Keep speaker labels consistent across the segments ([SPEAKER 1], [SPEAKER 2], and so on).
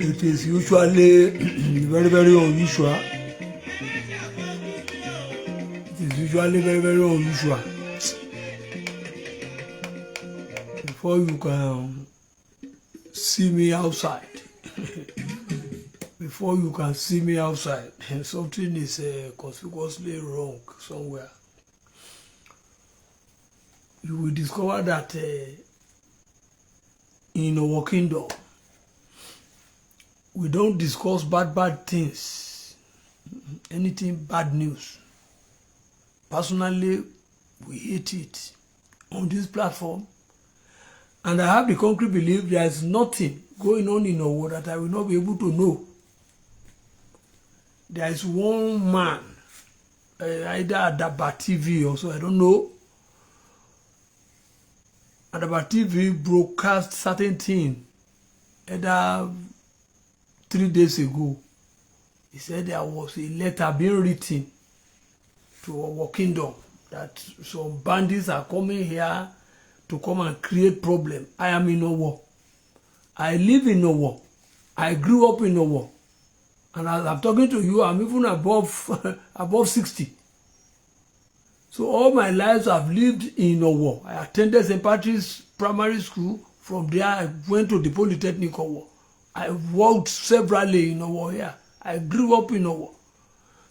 [SPEAKER 1] It is usually very, very unusual. It is usually very, very unusual. Before you can see me outside, before you can see me outside, something is conspicuously wrong somewhere. You will discover that in Owo Kingdom, we don't discuss bad things, anything bad news. Personally, we hate it on this platform. And I have the concrete belief there is nothing going on in Owo that I will not be able to know. There is one man, either Adaba TV or so, I don't know. Adaba TV broadcast certain thing, either 3 days ago. He said there was a letter being written to Owo Kingdom that some bandits are coming here to come and create problem. I am in Owo. I live in Owo. I grew up in Owo. And as I'm talking to you, I'm even above 60. So all my life I've lived in Owo. I attended St. Patrick's Primary School. From there, I went to the Polytechnic Owo. I worked severally in Owo here. I grew up in Owo.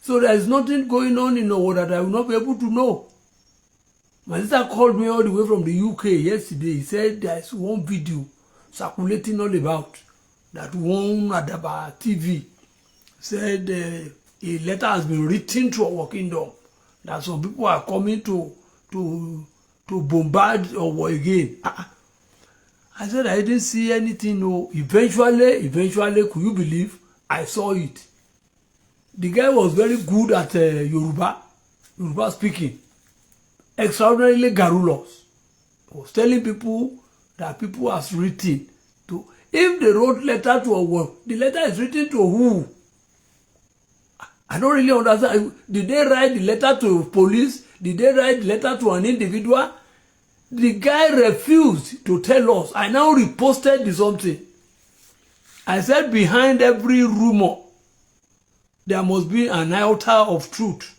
[SPEAKER 1] So there is nothing going on in Owo that I will not be able to know. My sister called me all the way from the UK yesterday. He said there is one video circulating all about that one Adaba TV said a letter has been written to Owo Kingdom that some people are coming to bombard Owo again. I said I didn't see anything. No. Eventually, could you believe? I saw it. The guy was very good at Yoruba speaking. Extraordinarily garrulous. He was telling people that people has written to. If they wrote letter to Owo, the letter is written to who? I don't really understand. Did they write the letter to police? Did they write the letter to an individual? The guy refused to tell us. I now reposted the something. I said behind every rumor, there must be an iota of truth.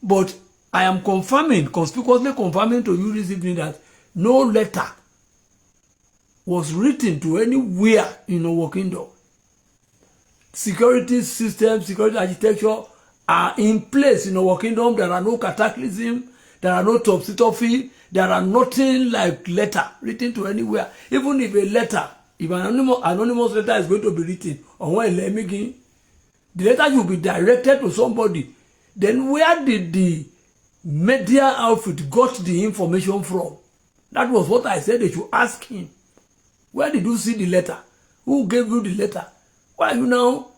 [SPEAKER 1] But I am confirming, conspicuously confirming to you this evening that no letter was written to anywhere in Owo Kingdom. Security systems, security architecture are in place in Owo Kingdom. There are no cataclysm, there are no topsy-turvy, there are nothing like letter written to anywhere. Even if a letter, if an anonymous letter is going to be written, or the letter should be directed to somebody. Then where did the media outfit got the information from? That was what I said they should ask him. Where did you see the letter? Who gave you the letter? Why are you now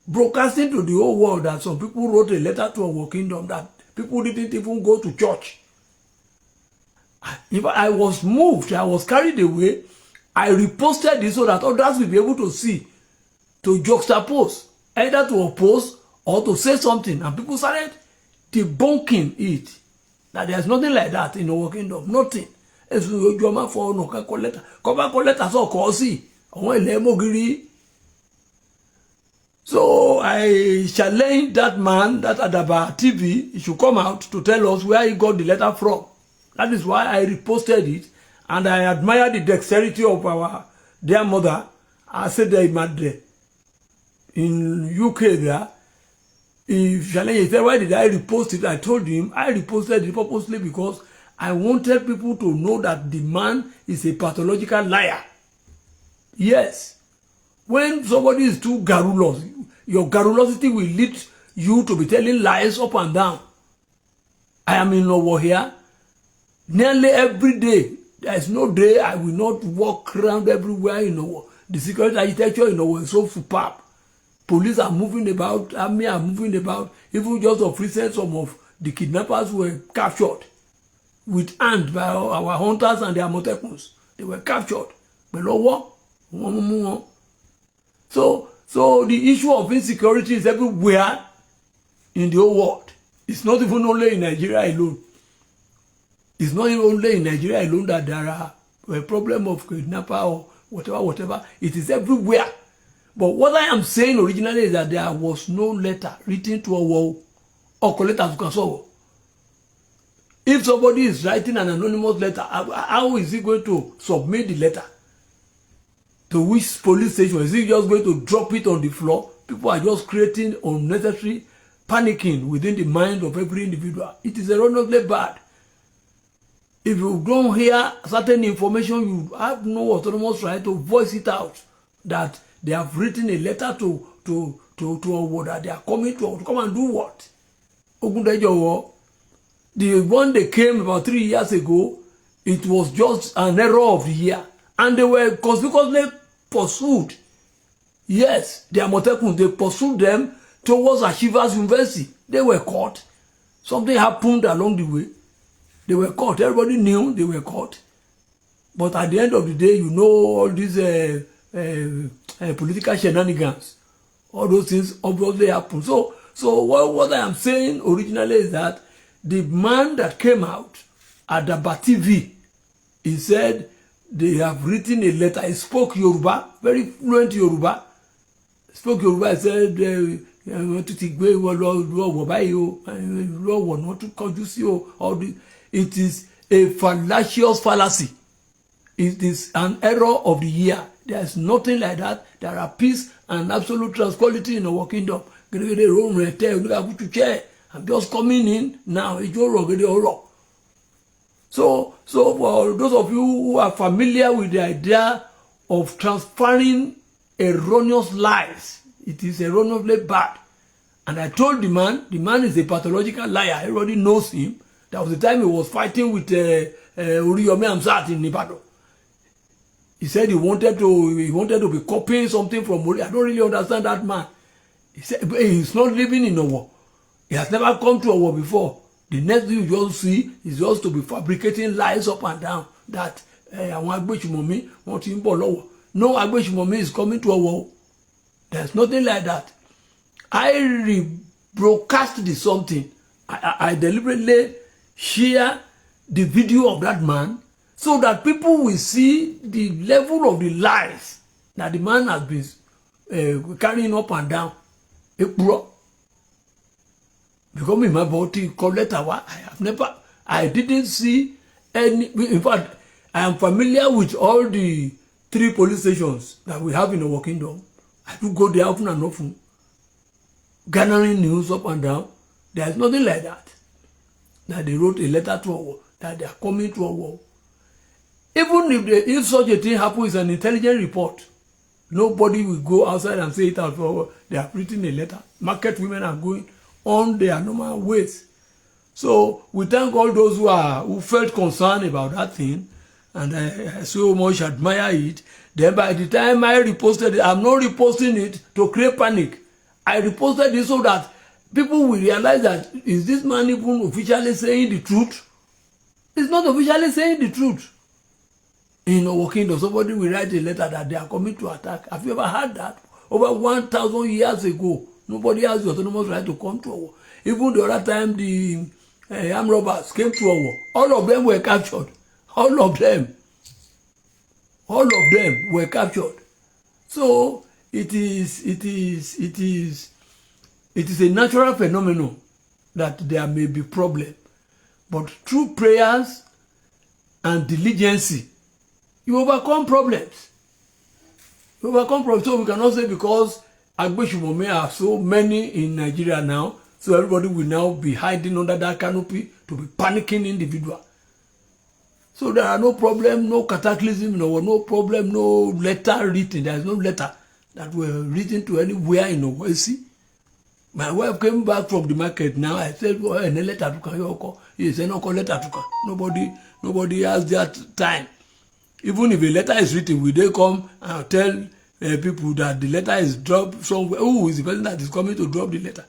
[SPEAKER 1] broadcasting to the whole world that some people wrote a letter to Owo Kingdom that people didn't even go to church? If I was moved, I was carried away, I reposted this so that others will be able to see, to juxtapose, either to oppose or to say something. And people started debunking it. That there's nothing like that in Owo Kingdom. Nothing. So I challenged that man, that Adaba TV, he should come out to tell us where he got the letter from. That is why I reposted it, and I admire the dexterity of our dear mother. I said they mad in UK there. If Challenge said, why did I repost it? I told him I reposted it purposely because I wanted people to know that the man is a pathological liar. Yes. When somebody is too garrulous, your garrulosity will lead you to be telling lies up and down. I am in Owo here. Nearly every day. There is no day I will not walk around everywhere in Owo. The security architecture in Owo is so superb. Police are moving about, army are moving about. Even just of recent, some of the kidnappers were captured with hand by our hunters and their Amotekun. They were captured. So the issue of insecurity is everywhere in the whole world. It's not even only in Nigeria alone. It's not even only in Nigeria alone that there are a problem of kidnapper or whatever. It is everywhere. But what I am saying originally is that there was no letter written to Owo or collector to Kasowo. If somebody is writing an anonymous letter, how is he going to submit the letter? To which police station? Is he just going to drop it on the floor? People are just creating unnecessary panicking within the mind of every individual. It is erroneously bad. If you don't hear certain information, you have no autonomous right to voice it out. That they have written a letter to Owo that they are coming to come and do what? Ogundejowo. The one they came about 3 years ago, it was just an error of the year. And they were conspicuously pursued. Yes, the Amotekun, they pursued them towards Ashivas University. They were caught. Something happened along the way. They were caught. Everybody knew they were caught. But at the end of the day, you know all these political shenanigans. All those things obviously happen. So what I am saying originally is that the man that came out at the TV, he said they have written a letter. He spoke Yoruba, very fluent Yoruba. Spoke Yoruba. He said, it is a fallacious fallacy. It is an error of the year. There is nothing like that. There are peace and absolute tranquility in Owo Kingdom. I'm just coming in now. So for those of you who are familiar with the idea of transferring erroneous lies, it is erroneously bad. And I told the man is a pathological liar. Everybody knows him. That was the time he was fighting with Uriyomi Amsat in Ibadan. He said he wanted to be copying something from Uri. I don't really understand that man. He said he's not living in Owo. He has never come to Owo before. The next thing you just see is just to be fabricating lies up and down that àwọn agbésùmọ̀mí wọ́n ti ń bọ̀ lọ́wọ́. No agbésùmọ̀mí is coming to Owo. There's nothing like that. I rebroadcast the something. I deliberately share the video of that man so that people will see the level of the lies that the man has been carrying up and down. Because me, my body called letter, I didn't see any. In fact, I am familiar with all the 3 police stations that we have in Owo Kingdom. I do go there often and often, gathering news up and down. There is nothing like that. That they wrote a letter to Owo, that they are coming to Owo. Even if such a thing happens, it's an intelligent report. Nobody will go outside and say it out for Owo. They have written a letter. Market women are going on their normal ways. So we thank all those who felt concerned about that thing, and I so much admire it. Then by the time I reposted it, I'm not reposting it to create panic. I reposted it so that people will realize that, is this man even officially saying the truth? He's not officially saying the truth. In Owo Kingdom, somebody will write a letter that they are coming to attack. Have you ever heard that? Over 1,000 years ago, nobody has the autonomous right to come to Owo. Even the other time the armed robbers came to Owo, all of them were captured. All of them were captured. So it is a natural phenomenon that there may be problem, but through prayers and diligence, you overcome problems. So we cannot say because agbésùmọ̀mí are so many in Nigeria now, so everybody will now be hiding under that canopy to be panicking individual. So there are no problem, no cataclysm, no problem, no letter written. There is no letter that were written to anywhere in Owo. See, my wife came back from the market now. I said, "Oh, any letter to come?" He said, "No letter to come." Nobody has that time. Even if a letter is written, will they come and tell people that the letter is dropped somewhere? Who is the person that is coming to drop the letter?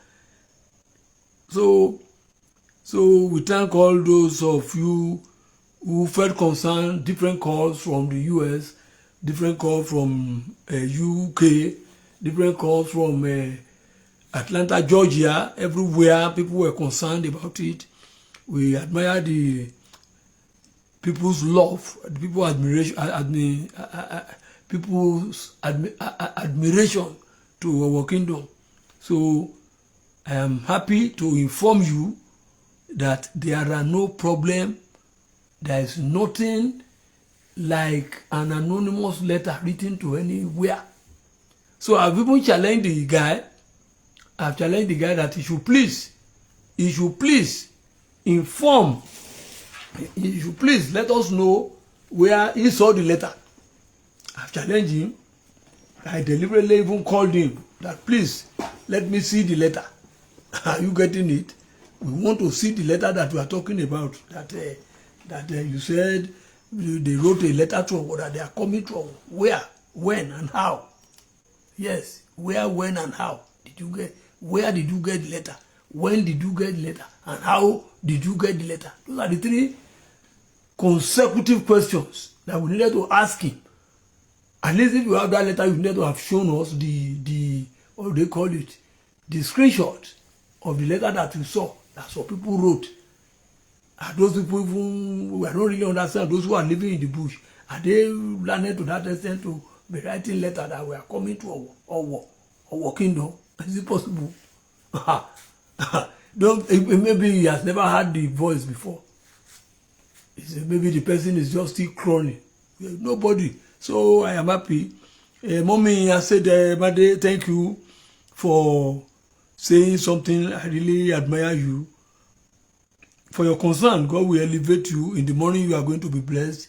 [SPEAKER 1] So we thank all those of you who felt concerned. Different calls from the US, different calls from UK, different calls from Atlanta, Georgia, everywhere people were concerned about it. We admire the people's love, the people's admiration to Owo Kingdom. So I am happy to inform you that there are no problem. There is nothing like an anonymous letter written to anywhere. So I've even challenged the guy. I've challenged the guy that he should please inform. He should please let us know where he saw the letter. I've challenged him. I deliberately even called him that please let me see the letter. Are you getting it? We want to see the letter that we are talking about. That you said they wrote a letter to Owo that they are coming to Owo. Where, when, and how? Yes, where, when, and how did you get? Where did you get the letter? When did you get the letter? And how did you get the letter? Those are the three consecutive questions that we needed to ask him. At least if you have that letter, you need to have shown us the what do they call it? The screenshot of the letter that you saw. That's what people wrote. Are those people even, we don't really understand, those who are living in the bush, are they learning to that extent to be writing letter that we are coming to Owo Kingdom? Is it possible? Maybe he has never heard the voice before. Maybe the person is just still crawling. Nobody. So I am happy. Mommy has said, Made, thank you for saying something. I really admire you. For your concern, God will elevate you. In the morning, you are going to be blessed.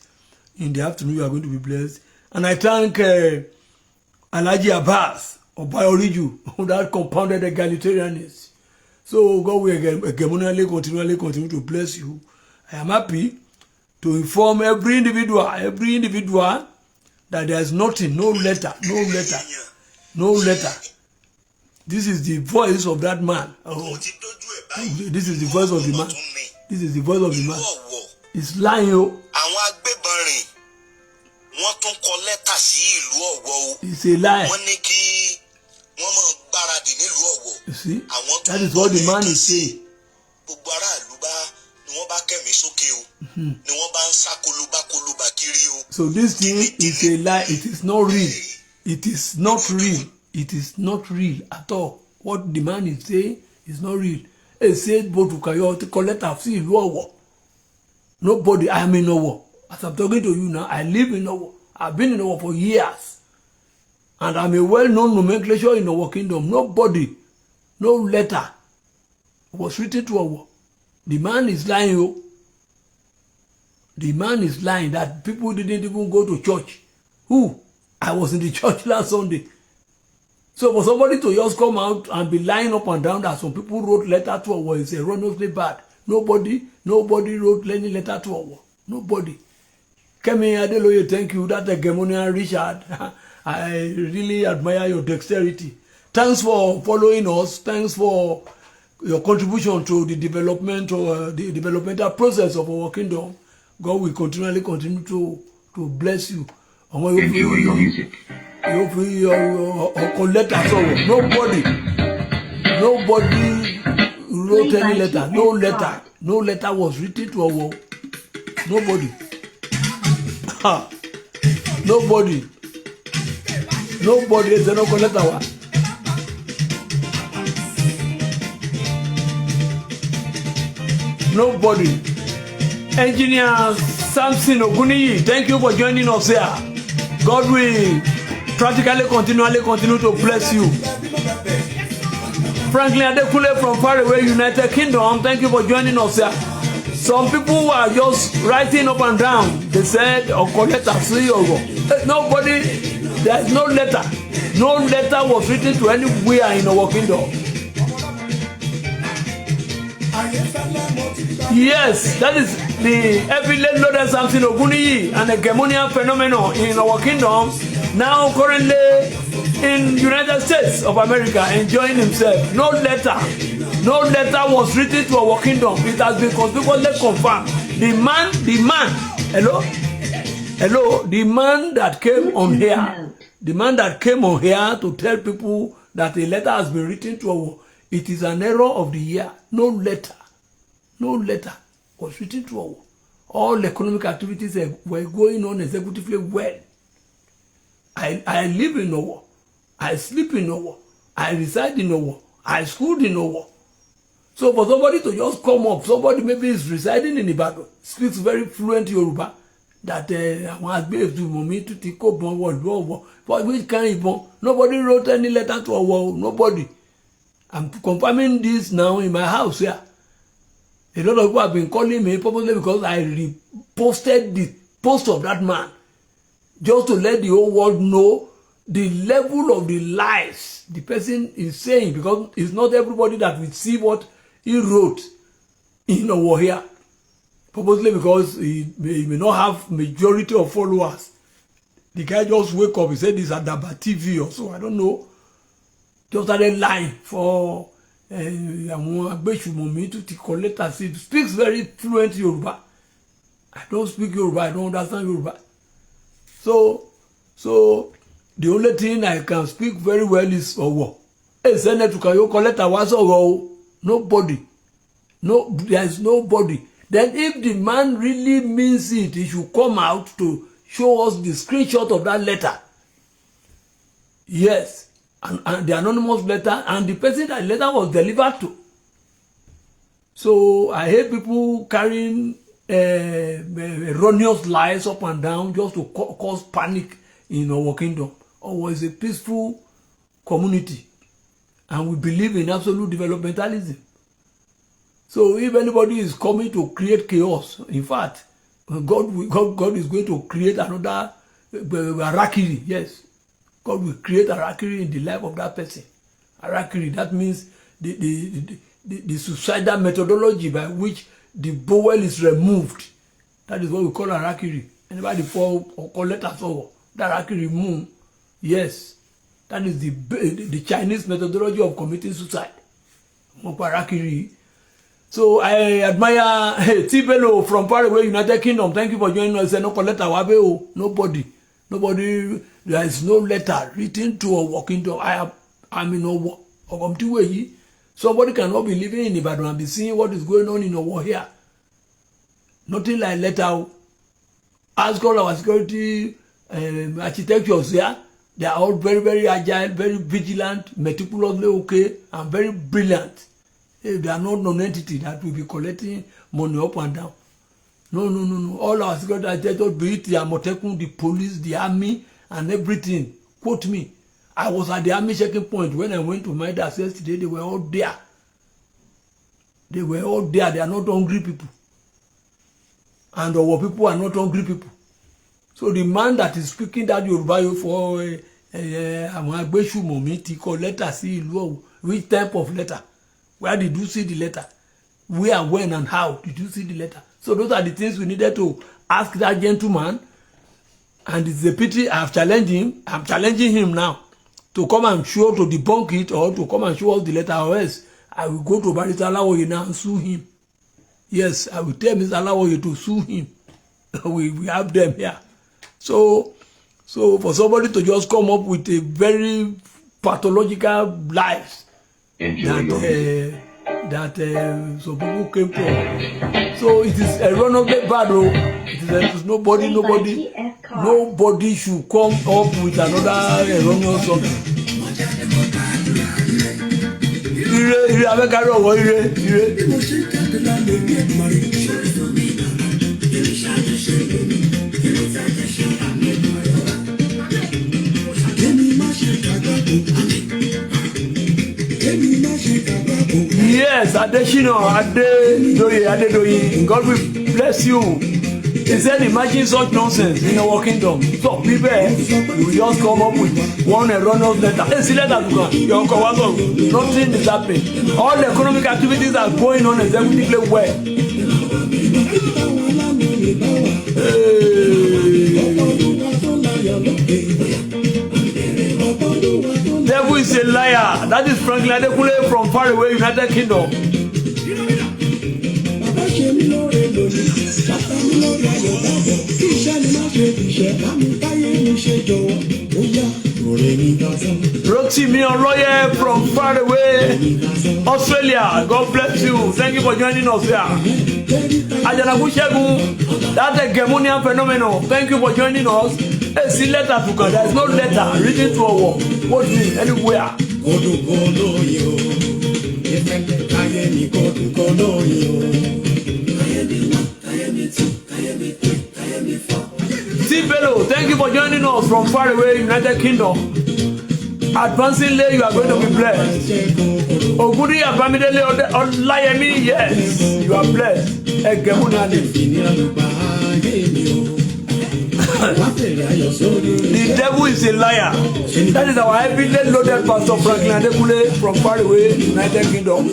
[SPEAKER 1] In the afternoon, you are going to be blessed. And I thank Alhaji Abbas of Bioriju, that compounded egalitarianism. So God will hegemonically continue to bless you. I am happy to inform every individual that there is nothing, no letter. This is the voice of that man. Oh, this is the voice of the man. This is the voice of the man. It's lying. It's a lie. You see, that is what the man is saying. So this thing is a lie. It is not real. It is not real. It is not real at all. What the man is saying is not real. He said, "But to collect a fee, nobody. I am in Owo. As I'm talking to you now, I live in Owo. I've been in Owo for years, and I'm a well-known nomenclature in Owo Kingdom. Nobody, no letter was written to Owo. The man is lying. The man is lying that people didn't even go to church. Who? I was in the church last Sunday. So for somebody to just come out and be lying up and down that some people wrote letter to Owo is erroneously bad. Nobody wrote any letter to Owo. Nobody. Kemi Adeloye, thank you. That hegemonian Richard. I really admire your dexterity. Thanks for following us. Thanks for your contribution to the development or the developmental process of our kingdom. God will continue to bless you. Enjoy your music. Nobody wrote any letter. No letter was written to Owo. Nobody. Nobody is no letter. Nobody. Engineer Samson Oguniyi, thank you for joining us here. God will practically continue to bless you. Franklin Adekule from faraway United Kingdom, thank you for joining us here. Some people are just writing up and down. They said, nobody, there's no letter. No letter was written to anywhere in Owo Kingdom. Yes, that is the heavily loaded Samson Oguniyi, an hegemonian phenomenon in Owo Kingdom, now currently in United States of America, enjoying himself. No letter was written to Owo Kingdom. It has been conspicuously confirmed. The man, the man that came on here to tell people that a letter has been written to Owo. It is an error of the year. No letter was written to Owo. All economic activities were going on executively well. I live in Owo. I sleep in Owo. I reside in Owo. I schooled in Owo. So for somebody to just come up, somebody maybe is residing in Ibadan, speaks very fluent Yoruba, that but which kind of nobody wrote any letter to Owo. Nobody. I'm confirming this now in my house here. A lot of people have been calling me probably because I reposted the post of that man, just to let the whole world know the level of the lies the person is saying, because it's not everybody that will see what he wrote in Owo here. Probably because he may not have majority of followers. The guy just wake up, he said this at Daba TV or so, I don't know. Just started lying for he speaks very fluent Yoruba. I don't speak Yoruba, I don't understand Yoruba. So the only thing I can speak very well is Owo. Hey, Senator, can you collect a was Owo? Nobody. No, there is nobody. Then if the man really means it, he should come out to show us the screenshot of that letter. Yes. And the anonymous letter, and the person that letter was delivered to. So I hate people carrying erroneous lies up and down just to cause panic in Owo Kingdom. Owo is a peaceful community, and we believe in absolute developmentalism. So if anybody is coming to create chaos, in fact, God is going to create another harakiri. Yes, God will create harakiri in the life of that person. Harakiri, that means the suicidal methodology by which the bowel is removed. That is what we call harakiri. Anybody fall or call letters over that harakiri remove? Yes, that is the Chinese methodology of committing suicide. Harakiri. So I admire Tubúbọ from far away, United Kingdom. Thank you for joining us. No letter, nobody. There is no letter written to Owo Kingdom. I'm in Owo. Somebody cannot be living in Ibadan and be seeing what is going on in Owo here. Nothing like letter. Ask all our security architectures here. They are all very, very agile, very vigilant, meticulously okay, and very brilliant. They are not non-entity that will be collecting money up and down. No. All our security architectures, be it the Amotekun, the police, the army, and everything. Quote me. I was at the army checking point when I went to my dad's yesterday. They were all there. They were all there. They are not hungry people. And our people are not hungry people. So the man that is speaking that Yoruba for letter, see which type of letter? Where did you see the letter? Where, when, and how did you see the letter? So those are the things we needed to ask that gentleman. And it's a pity I have challenged him. I'm challenging him now to come and show, to debunk it, or to come and show us the letter, or else I will go to Barrister Alawoye now and sue him. Yes, I will tell Mr. Alawoye to sue him. we have them here. So for somebody to just come up with a very pathological lies that some people came to. So it is erroneously bad. It is nobody should come up with another erroneous something. Yes, Adedoyin, God will bless you. He said, imagine such nonsense in Owo Kingdom. So people, you just come up with one erroneous letter. Hey, nothing is happening. All the economic activities are going on executively well. Devil is a liar. That is Franklin Adekule from far away, United Kingdom. Simeon Lawyer from far away, Australia. God bless you. Thank you for joining us here. Ajanaku Shegun, that's a Gemonian phenomenon. Thank you for joining us. Hey, see letter to God. There is no letter written to Owo. What do you mean? Anywhere. Bello, thank you for joining us from far away, United Kingdom. Advancingly, you are going to be blessed. Ogudi Abamidele Olayemi, yes, you are blessed. The devil is a liar. That is our heavily loaded Pastor Franklin Adekule from far away, United Kingdom.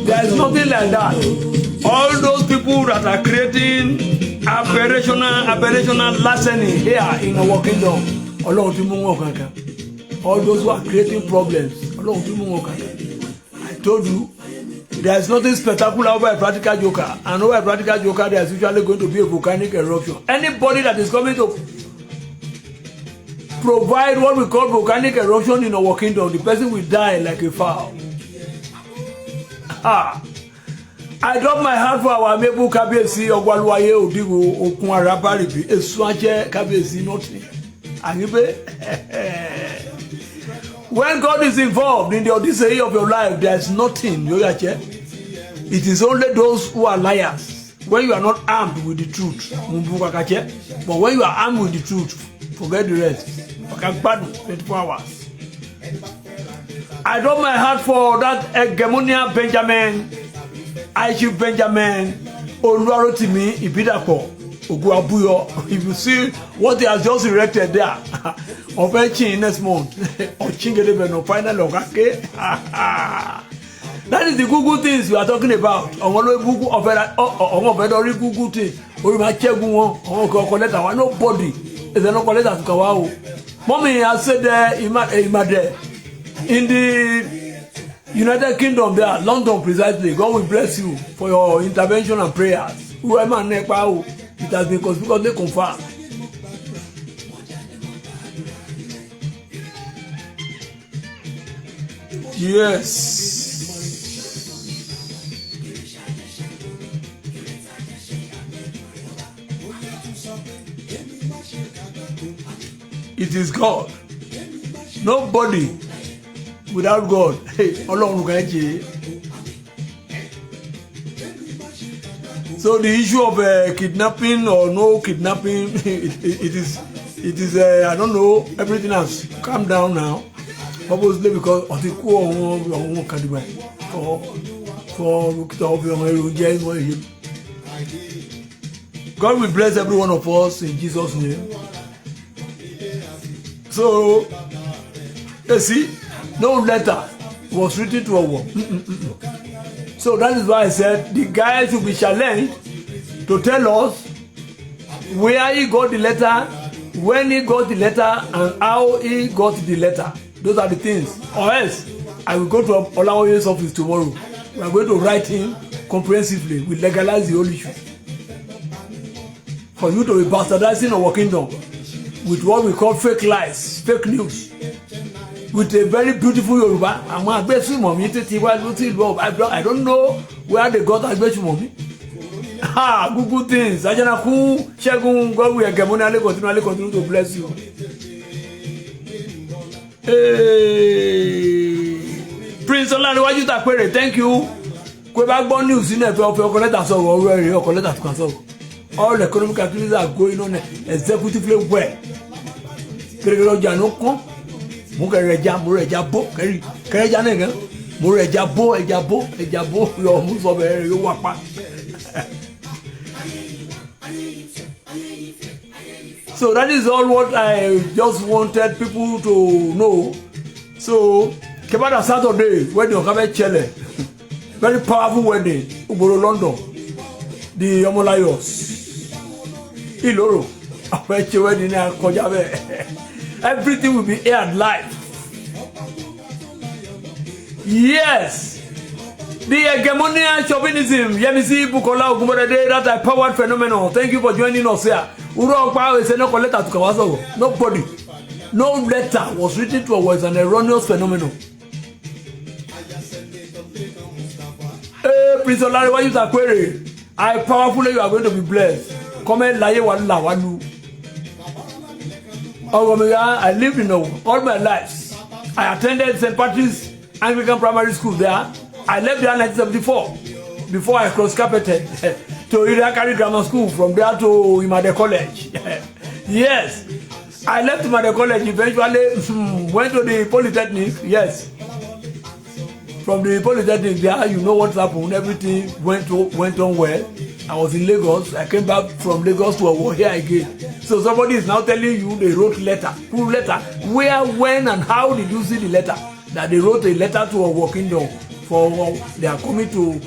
[SPEAKER 1] There is nothing like that. All those people that are creating aberrational larceny here in Owo Kingdom, all those who are creating problems, I told you, there is nothing spectacular over a practical joker, and over a practical joker there is usually going to be a volcanic eruption. Anybody that is coming to provide what we call volcanic eruption in Owo Kingdom, the person will die like a fowl. I drop my heart for our Mebu Kabesi, Ogwaluaye, Odigo, Okunara Baribi, Esuache Kabesi, nothing. When God is involved in the odyssey of your life, there is nothing. It is only those who are liars. When you are not armed with the truth, but when you are armed with the truth, forget the rest. 24 hours. I drop my heart for that Hegemonia Benjamin, Aishu Benjamin, Oluwarotimi Ibidapo, Oguabuyo. If you see what he has just erected there, of next month, or Chingedebe no final okay. That is the Google things you are talking about. Google Google things. Or my check one, nobody is a local letter to Kawao. Mommy has said in the United Kingdom there, London precisely. God will bless you for your intervention and prayers. Whoever it has been conspicuously confirmed. Yes. It is God. Nobody without God. Hey, so the issue of kidnapping or no kidnapping, it is I don't know. Everything has calmed down now. Obviously because of the God will bless every one of us in Jesus' name. So, you see, no letter was written to Owo. So that is why I said the guy should be challenged to tell us where he got the letter, when he got the letter, and how he got the letter. Those are the things. Or else, I will go to Olawoye's office tomorrow. We are going to write him comprehensively. We legalize the whole issue. For you to be bastardizing Owo Kingdom with what we call fake lies, fake news, with a very beautiful Yoruba. I don't know where they got Agbesu Momi. Google things. Ajanaku, Shegun, God will continue to bless you. Hey, Prince Olani, why you talk? Thank you. Kwebagbo news in it of your collector or collector to consult. All the economic activities are going on executively well. So that is all what I just wanted people to know. So, Kebada Saturday, wedding of Chele, very powerful wedding, Uboro London, the Omolayos, Iloro, Apeche wedding, Kojabe. Everything will be aired live. Yes, The hegemonic chauvinism, Yemisi Bukola Ogunbodede, that I powered phenomenon. Thank you for joining us here. Uro Okpa is no letter to Kawaso. Nobody. No letter was written to us an erroneous phenomenon. Hey, Prince Olari, why you are query? I powerfully you are going to be blessed. Comment laye wala walu. I lived in Owo all my life. I attended St. Patrick's Anglican Primary School there. I left there in 1974 before I cross-carpeted to Jídé Grammar School, from there to Imade College. Yes, I left Imade College, eventually went to the Polytechnic, yes. From the Polytechnic there, you know what happened, everything went on well. I was in Lagos, I came back from Lagos to Owo here again. So somebody is now telling you they wrote letter. Who letter? Where, when, and how did you see the letter? That they wrote a letter to Owo Kingdom. For they are coming to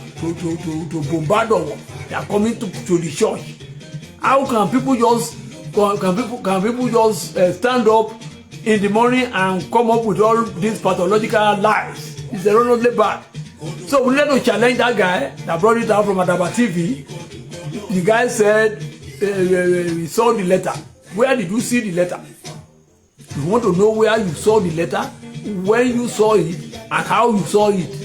[SPEAKER 1] bombard Owo. They are coming to the church. How can people just stand up in the morning and come up with all these pathological lies? It's erroneously bad. So we need to challenge that guy that brought it out from Adaba TV. The guy said he saw the letter. Where did you see the letter? You want to know where you saw the letter, when you saw it, and how you saw it.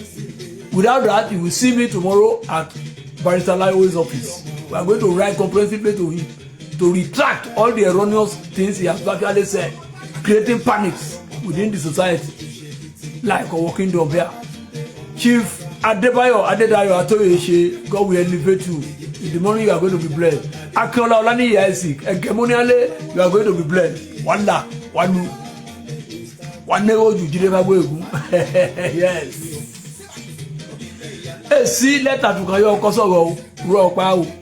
[SPEAKER 1] Without that, you will see me tomorrow at Barrister Layo's office. We are going to write comprehensively to him to retract all the erroneous things he has actually said, creating panics within the society, like Owo Kingdom here. Chief Adebayo Atoyeshe, God will elevate you. In the morning, you are going to be blessed. Akinola Olani Yasik, hegemonially, you are going to be blessed. Wanda, Wanu, Wanego, Jídé. Yes. See letter to Kayo Kosogo, Rock,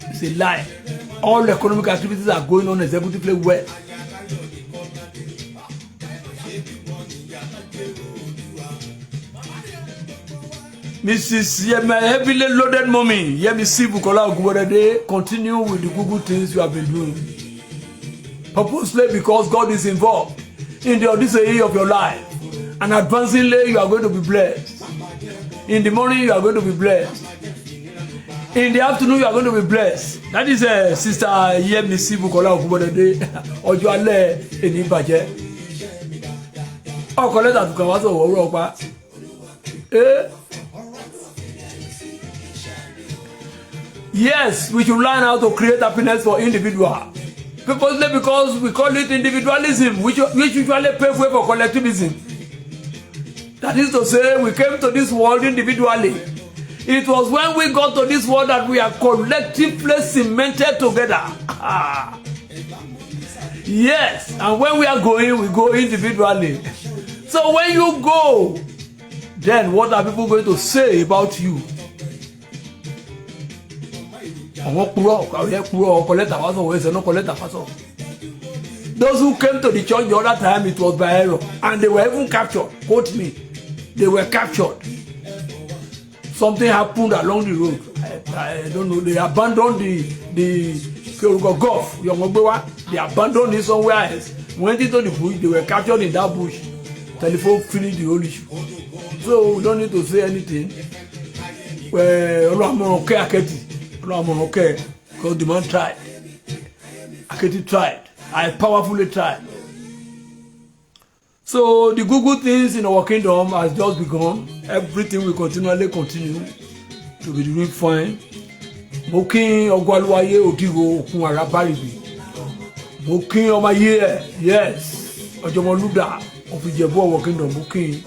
[SPEAKER 1] it's a lie. All economic activities are going on executively well. Mrs. Yema, heavily loaded mommy, Yemisi Bukola Ogunbodede, continue with the good things you have been doing. Purposely because God is involved in the odyssey of your life. And advancingly, you are going to be blessed. In the morning, you are going to be blessed. In the afternoon, you are going to be blessed. That is Sister Yemisi Bukola Ogunbodede. Ojo ale eni baje. Oko leta to Kawaso Owo Okpa. Yes, we should learn how to create happiness for individual. Purposely because we call it individualism, which usually pave way for collectivism. That is to say, we came to this world individually. It was when we got to this world that we are collectively cemented together. Yes, and when we are going, we go individually. So when you go, then what are people going to say about you? Those who came to the church the other time, it was by error, and they were even captured. Quote me. They were captured. Something happened along the road. I don't know. They abandoned the Gulf. They abandoned it somewhere else. Went into the bush. They were captured in that bush. Telephone finished the whole issue. So we don't need to say anything. Because the man tried. Aketi tried. I powerfully tried. So the good things in our kingdom has just begun. Everything will continually continue to be doing fine. Mokin Ogwaluwaye Okigo Okun Arabaribi. Mokin Omaye, yes. Ojomoluda of Ijebu Owo Kingdom. Mokin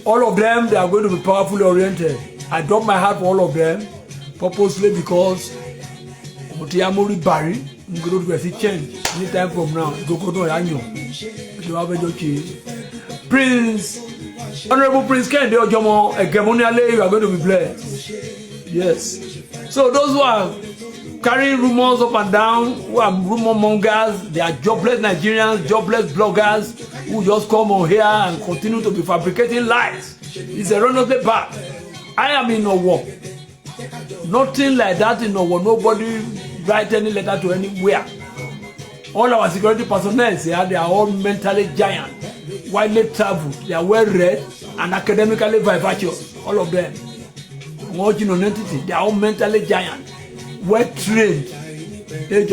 [SPEAKER 1] all of them, they are going to be powerfully oriented. I drop my heart for all of them, purposely because Otiamori Barry, I'm going to see change anytime from now. Prince, Honorable Prince Kende Ojomo, hegemonially, you are going to be blessed. Yes. So those who are carrying rumors up and down, who are rumor mongers, they are jobless Nigerians, jobless bloggers who just come on here and continue to be fabricating lies. It's erroneously bad. I am in Owo. Nothing like that in Owo. Nobody write any letter to anywhere. All our security personnel here, they are all mentally giant, widely traveled, they are well read, and academically vivacious. All of them. Original entity. They are all mentally giant. Well trained. They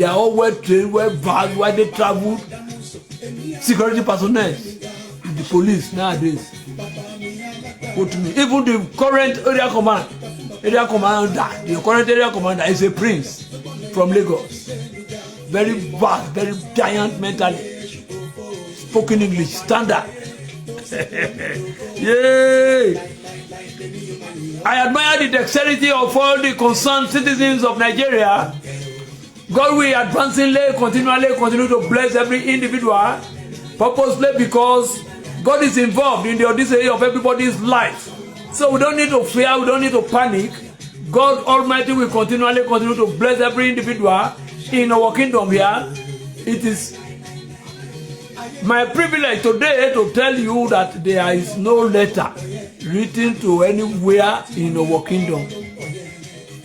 [SPEAKER 1] are all well trained, well versed, why they travel. Security personnel. The police nowadays. Put me. Even the current area commander, the current area commander is a prince from Lagos. Very vast, very giant mentally. Spoken English, standard. Yay! I admire the dexterity of all the concerned citizens of Nigeria. God will advancingly, continually continue to bless every individual, purposely because God is involved in the odyssey of everybody's life. So we don't need to fear, we don't need to panic. God Almighty will continually continue to bless every individual in our kingdom here. It is my privilege today to tell you that there is no letter written to anywhere in our kingdom.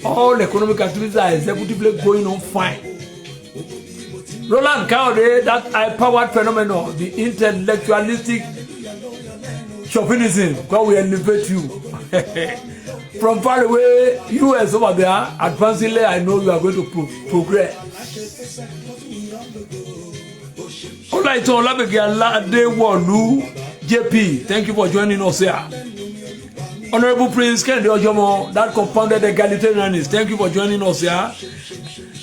[SPEAKER 1] All economic activities are executively going on fine. Roland Kaode, that high-powered phenomenon, the intellectualistic chauvinism, God will elevate you. From far away, US over there, advancingly, I know you are going to progress. Alright, so JP, thank you for joining us here. Honorable Prince Kennedy Ojomo, that confounded egalitarianist, thank you for joining us here.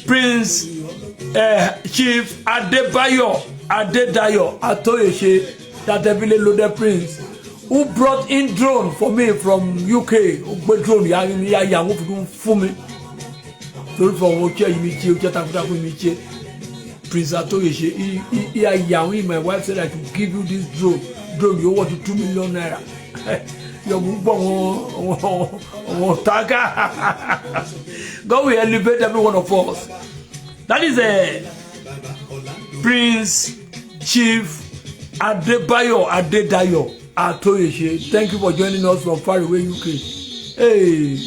[SPEAKER 1] Prince Chief Adebayo Atoyeshe, that heavily loaded prince, who brought in drone for me from UK. Drone, for me. Sorry for watching Prince Atoyeshe, my wife said I should give you this drone. Drone, you want 2 million naira. God will elevate every one of us. That is a Prince Chief Adebayo Atoyeshe. Thank you for joining us from far away UK. Hey.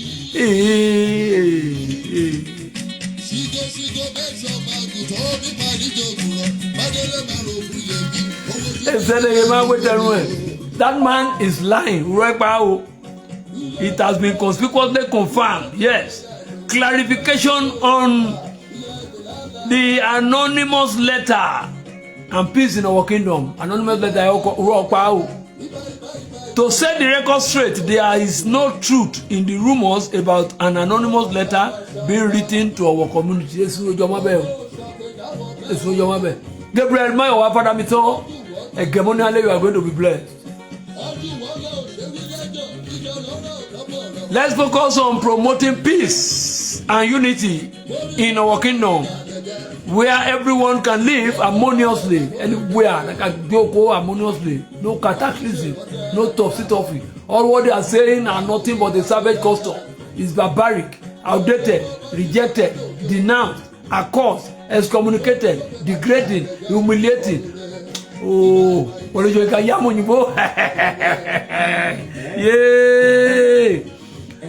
[SPEAKER 1] That man is lying. It has been conspicuously confirmed. Yes. Clarification on the anonymous letter and peace in our kingdom. Anonymous letter. To set the record straight, there is no truth in the rumors about an anonymous letter being written to our community. Gabriel, my father, hegemonially, you are going to be blessed. Let's focus on promoting peace and unity in our kingdom, where everyone can live harmoniously, anywhere, like a go harmoniously, no cataclysm, no topsy-turvy. All what they are saying are nothing but a savage custom. It's barbaric, outdated, rejected, denounced, accursed, excommunicated, degrading, humiliating. Oh, what is your yay!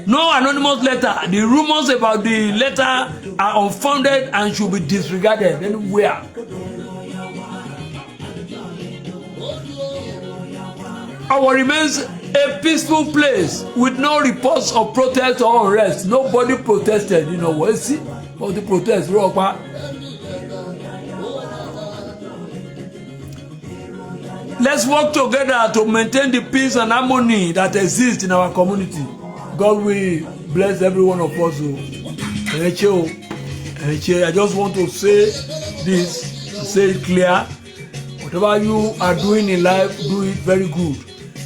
[SPEAKER 1] No anonymous letter. The rumors about the letter are unfounded and should be disregarded anywhere. Our remains a peaceful place with no reports of protest or unrest. Nobody protested, you know what? See, all the protests, let's work together to maintain the peace and harmony that exists in our community. God will bless every one of us. I just want to say this, say it clear. Whatever you are doing in life, do it very good.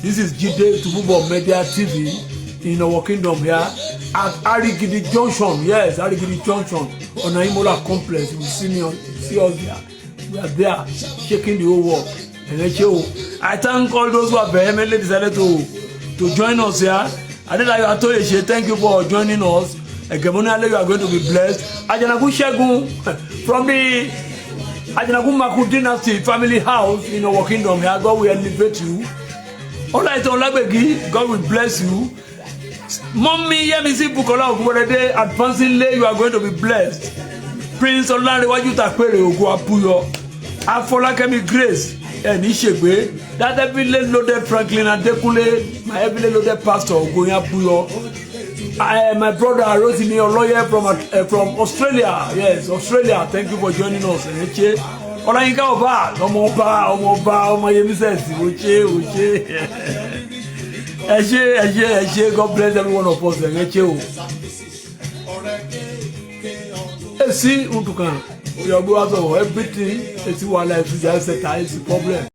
[SPEAKER 1] This is Jídé Tubúbọ Media TV in our kingdom here at Arigidi Junction. Yes, Arigidi Junction on Imola Complex. You will see us there. We are there shaking the whole world. I thank all those who have vehemently decided to join us here. Thank you for joining us. Hegemonially, you are going to be blessed. Ajanaku Shegun from the Ajanaku Maku Dynasty family house in our kingdom here. God will elevate you. Alright, God will bless you. Mommy, Yemisi Bukola Ogunwolede, advancingly, you are going to be blessed. Prince Olanrewaju Takwere Oguapuyo, Afolakemi Grace, ẹni ṣègbè. That heavily loaded Franklin Adekunle, my heavily loaded pastor Ogoya Buyo. My brother Rotimi, a lawyer from Australia. Yes, Australia. Thank you for joining us. Olayinka Oba, ọmọ Yemi Sesi, God bless every one of us. See, everything is our life. It's a problem.